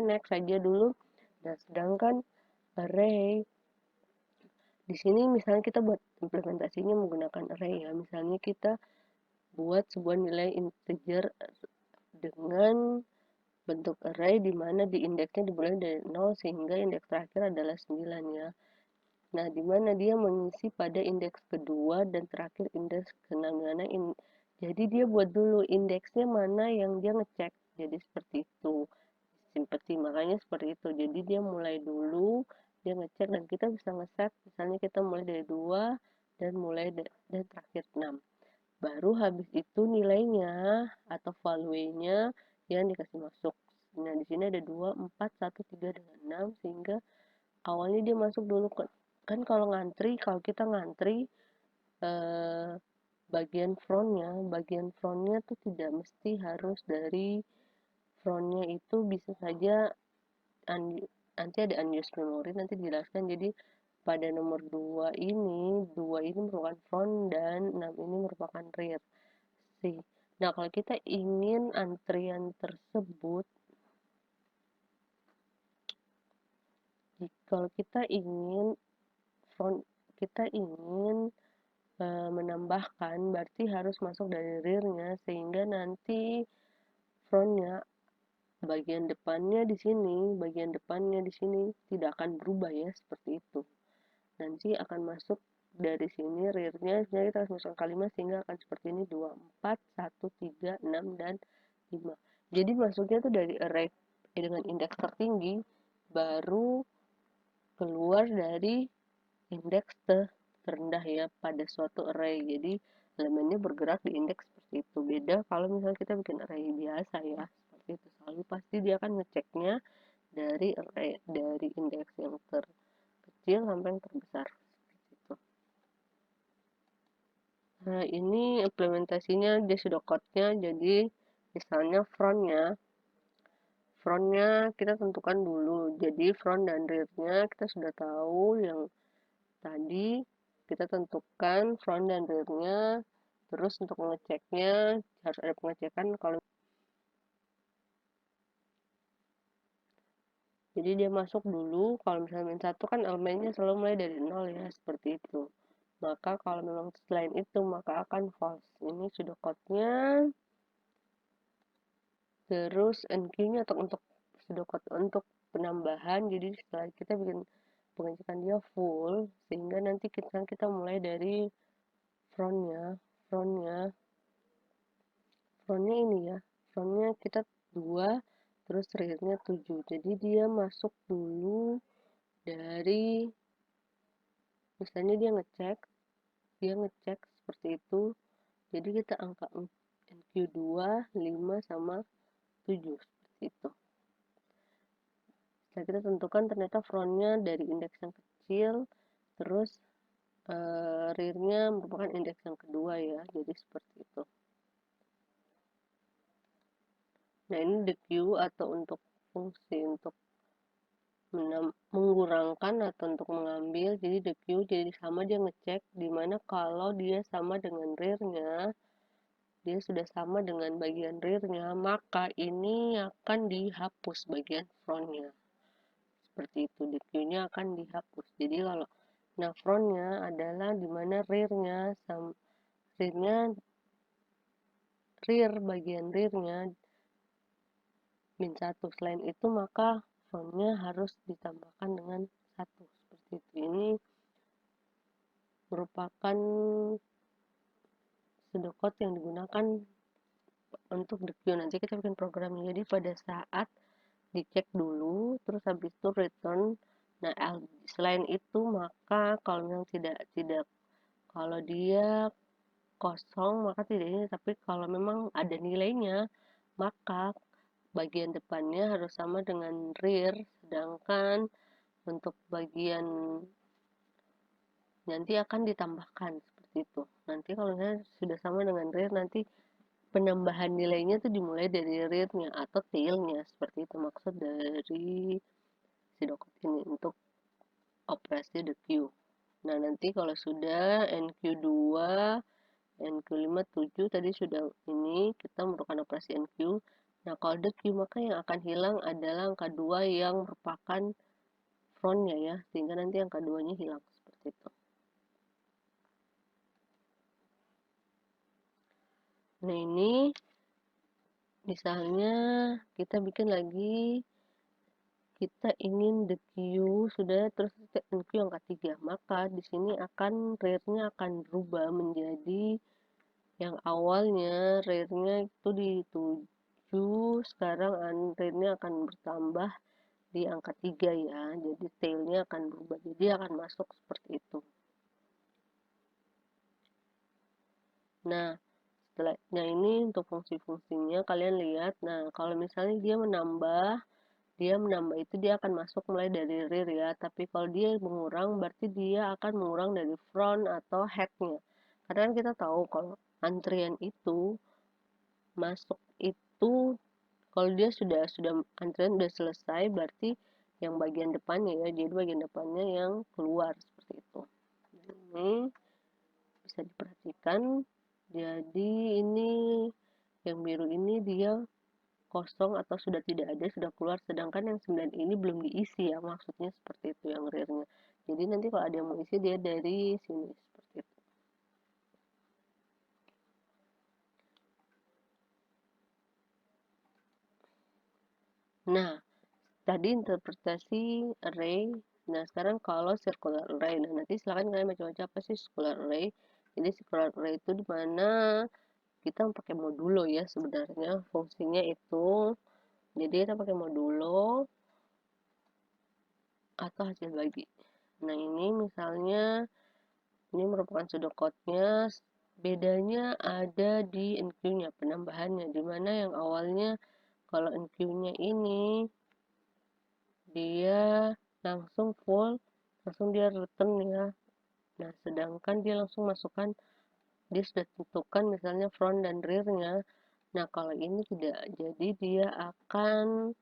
next saja dulu. Nah, sedangkan array di sini misalnya kita buat implementasinya menggunakan array ya. Misalnya kita buat sebuah nilai integer dengan bentuk array di mana di indeksnya dimulai dari 0 sehingga indeks terakhir adalah 9 ya. Nah, di mana dia mengisi pada indeks kedua dan terakhir indeks ke-6. Jadi dia buat dulu indeksnya mana yang dia ngecek. Jadi seperti itu. Seperti makanya seperti itu. Jadi dia mulai dulu, dia ngecek dan kita bisa ngeset. Misalnya kita mulai dari 2 dan dan terakhir 6. Baru habis itu nilainya atau value-nya yang dikasih masuk. Nah, di sini ada 2, 4, 1, 3, dan 6 sehingga awalnya dia masuk dulu ke kan kalau kita ngantri bagian frontnya tuh tidak mesti harus dari frontnya itu bisa saja nanti ada unused memory nanti dijelaskan. Jadi pada nomor 2 ini merupakan front dan 6 ini merupakan rear sih. Nah, kalau kita ingin antrian tersebut, kalau kita ingin front kita ingin menambahkan berarti harus masuk dari rear-nya sehingga nanti frontnya bagian depannya di sini tidak akan berubah ya seperti itu. Nanti akan masuk dari sini rear-nya sebenarnya kita harus masuk kalimat sehingga akan seperti ini 2, 4, 1, 3, 6 dan 5. Jadi masuknya tuh dari array dengan indeks tertinggi baru keluar dari indeks terendah ya pada suatu array. Jadi elemennya bergerak di indeks seperti itu. Beda kalau misalnya kita bikin array biasa ya, seperti itu. Selalu pasti dia akan ngeceknya dari array dari indeks yang terkecil sampai yang terbesar. Seperti itu. Nah, ini implementasinya dia sudah code-nya. Jadi misalnya frontnya kita tentukan dulu. Jadi front dan rear-nya kita sudah tahu yang tadi kita tentukan front dan rear-nya. Terus untuk mengeceknya harus ada pengecekan kalau jadi dia masuk dulu kalau misalnya min 1 kan elemennya selalu mulai dari 0 ya seperti itu. Maka kalau memang selain itu maka akan false. Ini sudah code-nya. Terus NQ-nya untuk pseudocode untuk penambahan. Jadi setelah kita bikin pengecekan dia full sehingga nanti kita mulai dari frontnya frontnya frontnya ini ya, frontnya kita 2 terus rear-nya 7. Jadi dia masuk dulu dari misalnya dia ngecek seperti itu. Jadi kita angka NQ2 5 sama 7 seperti itu. Setelah kita tentukan ternyata frontnya dari indeks yang kecil, terus rear-nya merupakan indeks yang kedua ya, jadi seperti itu. Nah, ini the queue atau untuk fungsi untuk mengurangkan atau untuk mengambil. Jadi the queue jadi sama dia ngecek dimana kalau dia sama dengan rear-nya, dia sudah sama dengan bagian rear-nya, maka ini akan dihapus bagian front-nya. Seperti itu, the queue-nya akan dihapus. Jadi kalau nah front-nya adalah dimana rear-nya bagian rear-nya min 1. Selain itu maka front-nya harus ditambahkan dengan 1 seperti itu. Ini merupakan pseudocode yang digunakan untuk the queue. Nanti kita bikin programnya. Jadi pada saat dicek dulu terus habis itu return. Nah, selain itu maka kalau yang tidak kalau dia kosong maka tidak ini, tapi kalau memang ada nilainya maka bagian depannya harus sama dengan rear, sedangkan untuk bagian nanti akan ditambahkan seperti itu. Nanti kalau misalnya sudah sama dengan rear, nanti penambahan nilainya itu dimulai dari rear-nya atau tail-nya, seperti itu maksud dari si dokter ini untuk operasi the queue. Nah, nanti kalau sudah NQ2, NQ5, 7 tadi sudah ini kita merupakan operasi NQ. Nah, kalau the Q maka yang akan hilang adalah angka 2 yang merupakan frontnya ya, sehingga nanti angka 2-nya hilang seperti itu. Nah, ini misalnya kita bikin lagi, kita ingin the Q sudah, terus Q angka 3, maka di sini akan rear-nya akan berubah menjadi yang awalnya rear-nya itu di 7, sekarang rear-nya akan bertambah di angka 3 ya, jadi tail-nya akan berubah, jadi akan masuk seperti itu. Nah, setelahnya ini untuk fungsi-fungsinya kalian lihat. Nah, kalau misalnya dia menambah itu dia akan masuk mulai dari rear ya, tapi kalau dia mengurang berarti dia akan mengurang dari front atau head-nya. Karena kan kita tahu kalau antrian itu masuk itu kalau dia sudah antrian udah selesai berarti yang bagian depannya ya, jadi bagian depannya yang keluar seperti itu. Ini bisa diperhatikan, jadi ini yang biru ini dia kosong atau sudah tidak ada, sudah keluar, sedangkan yang 9 ini belum diisi ya, maksudnya seperti itu yang rearnya. Jadi nanti kalau ada yang mau isi dia dari sini seperti itu. Nah, tadi interpretasi array. Nah, sekarang kalau circular array. Nah, nanti silakan kalian baca-baca apa sih circular array. Jadi circular array itu dimana kita pakai modulo ya sebenarnya fungsinya itu. Jadi kita pakai modulo atau hasil bagi. Nah, ini misalnya ini merupakan pseudocode-nya. Bedanya ada di enqueue-nya, penambahannya. Dimana yang awalnya kalau enqueue-nya ini dia langsung full, langsung dia return ya. Nah, sedangkan dia langsung masukkan, dia sudah tentukan misalnya front dan rear-nya. Nah, kalau ini tidak, jadi dia akan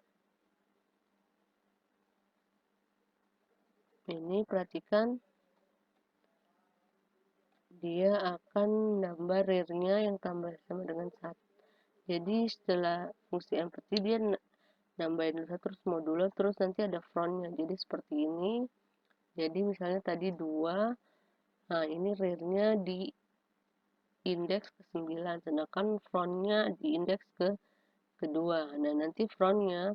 ini perhatikan dia akan nambah rear-nya yang tambah sama dengan 1. Jadi setelah fungsi empty dia nambahin dulu terus modulo terus nanti ada frontnya. Jadi seperti ini. Jadi misalnya tadi 2, nah ini rear-nya di indeks ke 9, sedangkan frontnya di indeks ke kedua. Nah, nanti frontnya,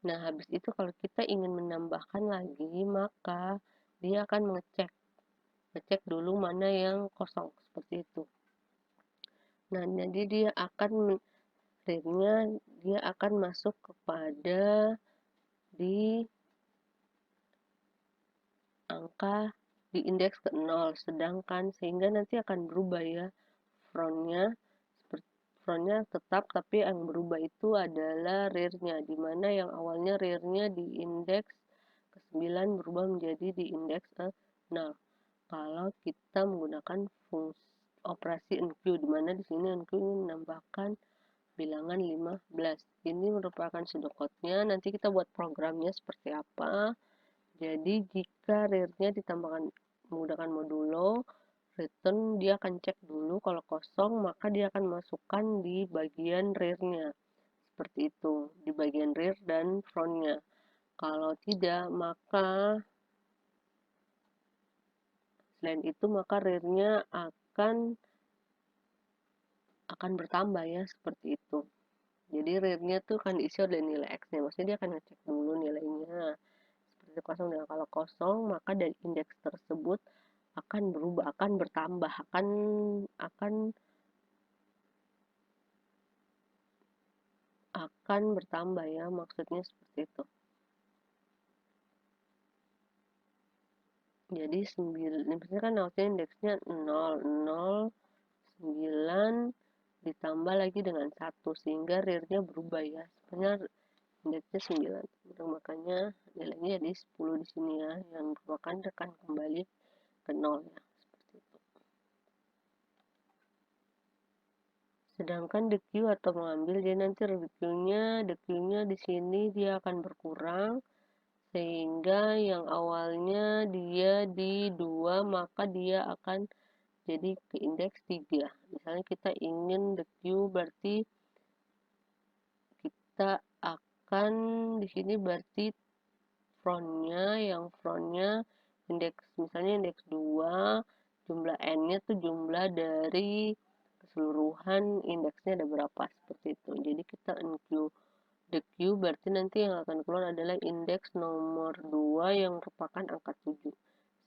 nah habis itu kalau kita ingin menambahkan lagi, maka dia akan ngecek dulu mana yang kosong, seperti itu. Nah, jadi dia akan rear-nya dia akan masuk kepada di angka di indeks ke 0, sedangkan sehingga nanti akan berubah ya frontnya. Frontnya tetap, tapi yang berubah itu adalah rear-nya, dimana yang awalnya rear-nya di indeks ke 9 berubah menjadi di indeks ke 0. Kalau kita menggunakan fungsi operasi enqueue, dimana di sini enqueue ini menambahkan bilangan 15. Ini merupakan pseudocode-nya, nanti kita buat programnya seperti apa. Jadi jika rear-nya ditambahkan menggunakan modulo, return dia akan cek dulu kalau kosong, maka dia akan masukkan di bagian rear-nya. Seperti itu, di bagian rear dan front-nya. Kalau tidak, maka selain itu maka rear-nya akan bertambah ya, seperti itu. Jadi rear-nya tuh akan diisi oleh nilai X-nya, maksudnya dia akan ngecek dulu nilainya. Seperti kosong, dan kalau kosong maka dari indeks tersebut akan berubah, akan bertambah, akan bertambah ya, maksudnya seperti itu. Jadi 9, misalnya kan maksudnya indeksnya 0, 0, 9 ditambah lagi dengan 1 sehingga rear-nya berubah ya. Sebenarnya indeksnya 9. Nah, makanya nilainya jadi 10 di sini ya, yang merupakan akan kembali ke 0 ya. Seperti itu. Sedangkan the Q atau mengambil, jadi nanti the Q-nya di sini dia akan berkurang sehingga yang awalnya dia di 2 maka dia akan jadi ke indeks 3. Misalnya kita ingin the Q berarti kita akan di sini berarti frontnya indeks, misalnya indeks 2, jumlah n-nya tuh jumlah dari keseluruhan indeksnya ada berapa, seperti itu. Jadi kita NQ DQ berarti nanti yang akan keluar adalah indeks nomor 2 yang merupakan angka 7.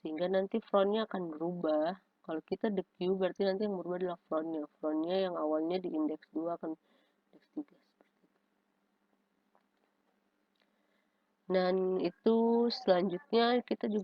Sehingga nanti frontnya akan berubah. Kalau kita DQ berarti nanti yang berubah adalah frontnya. Frontnya yang awalnya di indeks 2 akan indeks 3. Dan itu selanjutnya kita juga